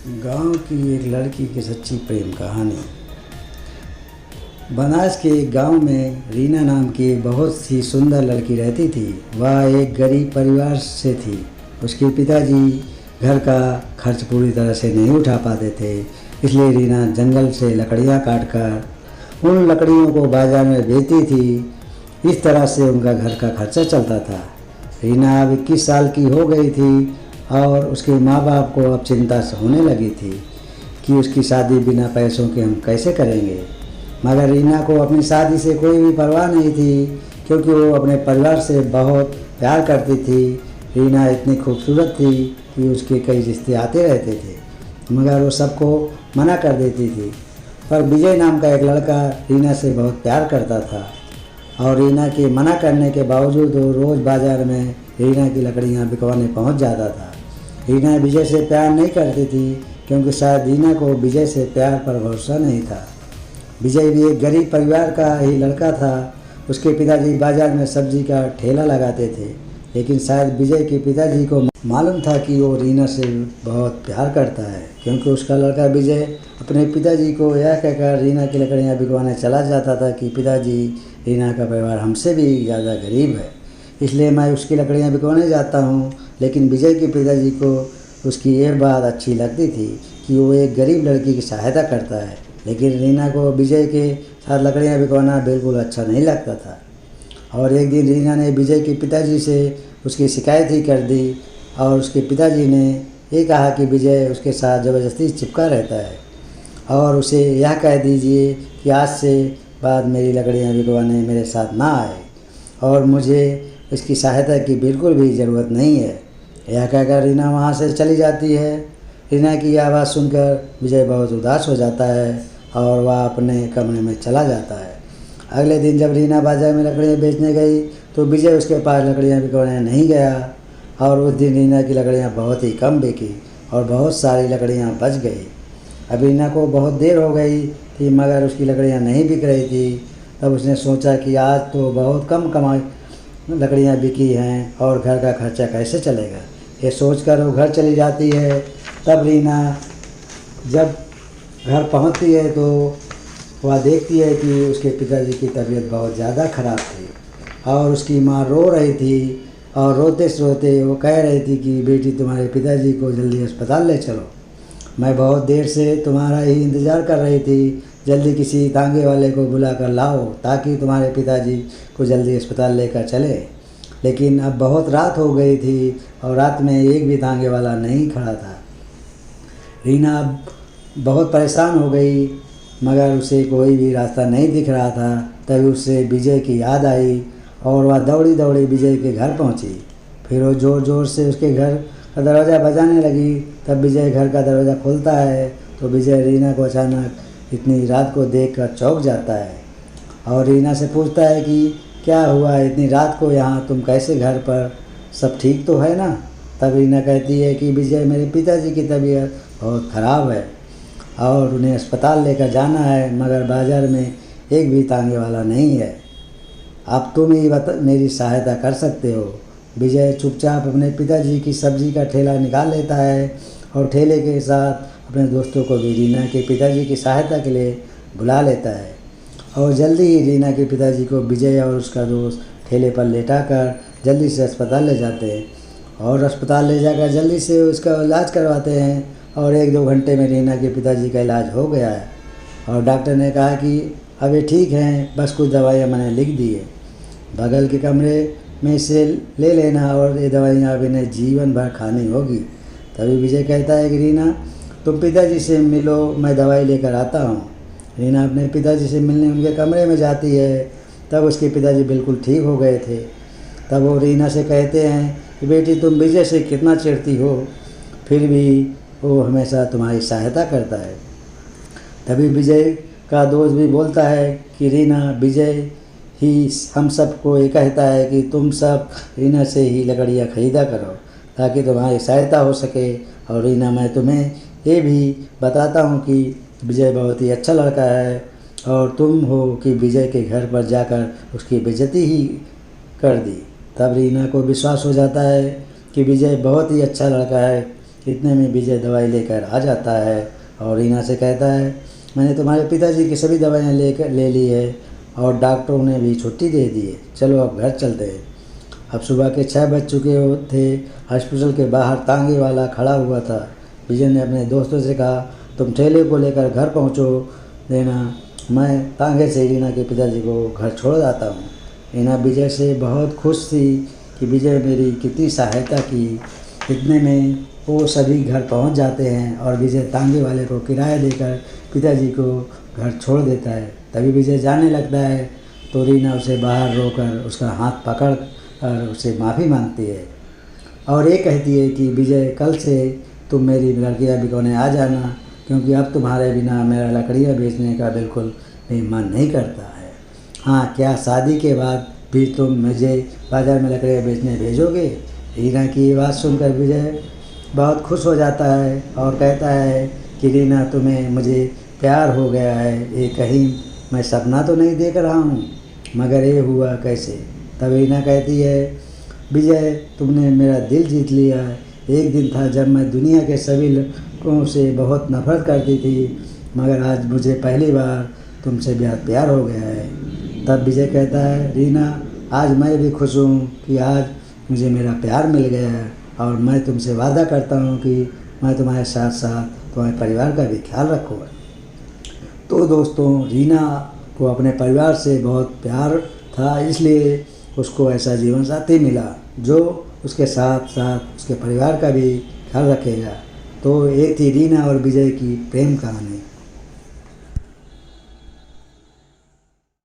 गांव की एक लड़की की सच्ची प्रेम कहानी। बनारस के एक गांव में रीना नाम की बहुत सी सुंदर लड़की रहती थी। वह एक गरीब परिवार से थी। उसके पिताजी घर का खर्च पूरी तरह से नहीं उठा पाते थे, इसलिए रीना जंगल से लकड़ियां काटकर उन लकड़ियों को बाजार में बेचती थी। इस तरह से उनका घर का खर्चा चलता था। रीना अब 21 साल की हो गई थी और उसके माँ बाप को अब चिंता होने लगी थी कि उसकी शादी बिना पैसों के हम कैसे करेंगे। मगर रीना को अपनी शादी से कोई भी परवाह नहीं थी, क्योंकि वो अपने परिवार से बहुत प्यार करती थी। रीना इतनी खूबसूरत थी कि उसके कई रिश्ते आते रहते थे, मगर वो सबको मना कर देती थी। पर विजय नाम का एक लड़का रीना से बहुत प्यार करता था और रीना के मना करने के बावजूद वो रोज़ बाज़ार में रीना की लकड़ियाँ बिकवाने पहुंच जाता था। रीना विजय से प्यार नहीं करती थी, क्योंकि शायद रीना को विजय से प्यार पर भरोसा नहीं था। विजय भी एक गरीब परिवार का ही लड़का था। उसके पिताजी बाज़ार में सब्जी का ठेला लगाते थे, लेकिन शायद विजय के पिताजी को मालूम था कि वो रीना से बहुत प्यार करता है, क्योंकि उसका लड़का विजय अपने पिताजी को यह कहकर रीना की लकड़ियाँ बिकवाने चला जाता था कि पिताजी, रीना का परिवार हमसे भी ज़्यादा गरीब है, इसलिए मैं उसकी लकड़ियाँ बिकवाने जाता हूँ। लेकिन विजय के पिताजी को उसकी एक बात अच्छी लगती थी कि वो एक गरीब लड़की की सहायता करता है, लेकिन रीना को विजय के साथ लकड़ियाँ बिकवाना बिल्कुल अच्छा नहीं लगता था। और एक दिन रीना ने विजय के पिताजी से उसकी शिकायत ही कर दी और उसके पिताजी ने ये कहा कि विजय उसके साथ ज़बरदस्ती चिपका रहता है और उसे यह कह दीजिए कि आज से बाद मेरी लकड़ियाँ बिकवाने मेरे साथ ना आए और मुझे इसकी सहायता की बिल्कुल भी ज़रूरत नहीं है। यह कहकर रीना वहाँ से चली जाती है। रीना की आवाज़ सुनकर विजय बहुत उदास हो जाता है और वह अपने कमरे में चला जाता है। अगले दिन जब रीना बाजार में लकड़ियाँ बेचने गई तो विजय उसके पास लकड़ियाँ बिकवाने नहीं गया और उस दिन रीना की लकड़ियाँ बहुत ही कम बिकी और बहुत सारी लकड़ियाँ बच गई। अब रीना को बहुत देर हो गई थी, मगर उसकी लकड़ियाँ नहीं बिक रही थी। तब उसने सोचा कि आज तो बहुत कम कमाई लकड़ियाँ बिकी हैं और घर का खर्चा कैसे चलेगा। ये सोचकर वो घर चली जाती है। तब रीना जब घर पहुंचती है तो वह देखती है कि उसके पिताजी की तबीयत बहुत ज़्यादा ख़राब थी और उसकी माँ रो रही थी और रोते रोते वो कह रही थी कि बेटी, तुम्हारे पिताजी को जल्दी अस्पताल ले चलो। मैं बहुत देर से तुम्हारा ही इंतज़ार कर रही थी। जल्दी किसी तांगे वाले को बुला कर लाओ ताकि तुम्हारे पिताजी को जल्दी अस्पताल लेकर चले। लेकिन अब बहुत रात हो गई थी और रात में एक भी तांगे वाला नहीं खड़ा था। रीना अब बहुत परेशान हो गई, मगर उसे कोई भी रास्ता नहीं दिख रहा था। तभी उसे विजय की याद आई और वह दौड़ी दौड़ी विजय के घर पहुंची। फिर वो ज़ोर ज़ोर से उसके घर का दरवाज़ा बजाने लगी। तब विजय घर का दरवाज़ा खोलता है तो विजय रीना को अचानक इतनी रात को देखकर चौंक जाता है और रीना से पूछता है कि क्या हुआ इतनी रात को यहाँ, तुम कैसे, घर पर सब ठीक तो है ना। तब रीना कहती है कि विजय, मेरे पिताजी की तबीयत बहुत ख़राब है और उन्हें अस्पताल लेकर जाना है, मगर बाज़ार में एक भी तांगे वाला नहीं है। अब तुम ही मेरी सहायता कर सकते हो। विजय चुपचाप अपने पिताजी की सब्ज़ी का ठेला निकाल लेता है और ठेले के साथ अपने दोस्तों को भी रीना के पिताजी की सहायता के लिए बुला लेता है। और जल्दी ही रीना के पिताजी को विजय और उसका दोस्त ठेले पर लेटाकर जल्दी से अस्पताल ले जाते हैं और अस्पताल ले जाकर जल्दी से उसका इलाज करवाते हैं और 1-2 घंटे में रीना के पिताजी का इलाज हो गया है और डॉक्टर ने कहा कि अब ये ठीक हैं, बस कुछ दवाइयाँ मैंने लिख दी है, बगल के कमरे में से ले लेना और ये दवाइयाँ अब इन्हें जीवन भर खानी होगी। तभी विजय कहता है कि रीना, तुम पिताजी से मिलो, मैं दवाई लेकर आता हूँ। रीना अपने पिताजी से मिलने उनके कमरे में जाती है। तब उसके पिताजी बिल्कुल ठीक हो गए थे। तब वो रीना से कहते हैं कि बेटी, तुम विजय से कितना चिढ़ती हो, फिर भी वो हमेशा तुम्हारी सहायता करता है। तभी विजय का दोस्त भी बोलता है कि रीना, विजय ही हम सबको ये कहता है कि तुम सब रीना से ही लकड़ियाँ खरीदा करो ताकि तुम्हारी सहायता हो सके। और रीना, मैं तुम्हें ये भी बताता हूँ कि विजय बहुत ही अच्छा लड़का है और तुम हो कि विजय के घर पर जाकर उसकी बेइज्जती ही कर दी। तब रीना को विश्वास हो जाता है कि विजय बहुत ही अच्छा लड़का है इतने में विजय दवाई लेकर आ जाता है और रीना से कहता है, मैंने तुम्हारे पिताजी की सभी दवाइयाँ ले ली है और डॉक्टरों ने भी छुट्टी दे दी है, चलो अब घर चलते हैं। अब सुबह के 6 बज चुके थे। हॉस्पिटल के बाहर तांगे वाला खड़ा हुआ था। विजय ने अपने दोस्तों से कहा, तुम ठेले को लेकर घर पहुंचो देना, मैं तांगे से रीना के पिताजी को घर छोड़ जाता हूँ। रीना विजय से बहुत खुश थी कि विजय मेरी कितनी सहायता की। इतने में वो सभी घर पहुंच जाते हैं और विजय तांगे वाले को किराया देकर पिताजी को घर छोड़ देता है। तभी विजय जाने लगता है तो रीना उसे बाहर रोकर उसका हाथ पकड़ कर उसे माफ़ी मांगती है और ये कहती है कि विजय, कल से तुम मेरी लकड़ियाँ बिकौने आ जाना, क्योंकि अब तुम्हारे बिना मेरा लकड़ियाँ बेचने का बिल्कुल भी मन नहीं करता है। हाँ, क्या शादी के बाद भी तुम मुझे बाज़ार में लकड़ियाँ बेचने भेजोगे? रीना की ये बात सुनकर विजय बहुत खुश हो जाता है और कहता है कि रीना, तुम्हें मुझे प्यार हो गया है, ये कहीं मैं सपना तो नहीं देख रहा हूँ, मगर ये हुआ कैसे? तब रीना कहती है, विजय, तुमने मेरा दिल जीत लिया। एक दिन था जब मैं दुनिया के सभी लोगों से बहुत नफरत करती थी, मगर आज मुझे पहली बार तुमसे बेहद प्यार हो गया है। तब विजय कहता है, रीना, आज मैं भी खुश हूँ कि आज मुझे मेरा प्यार मिल गया है और मैं तुमसे वादा करता हूँ कि मैं तुम्हारे साथ साथ तुम्हारे परिवार का भी ख्याल रखूँगा। तो दोस्तों, रीना को अपने परिवार से बहुत प्यार था, इसलिए उसको ऐसा जीवन साथी मिला जो उसके साथ साथ उसके परिवार का भी ख्याल रखेगा। तो ये थी रीना और विजय की प्रेम कहानी।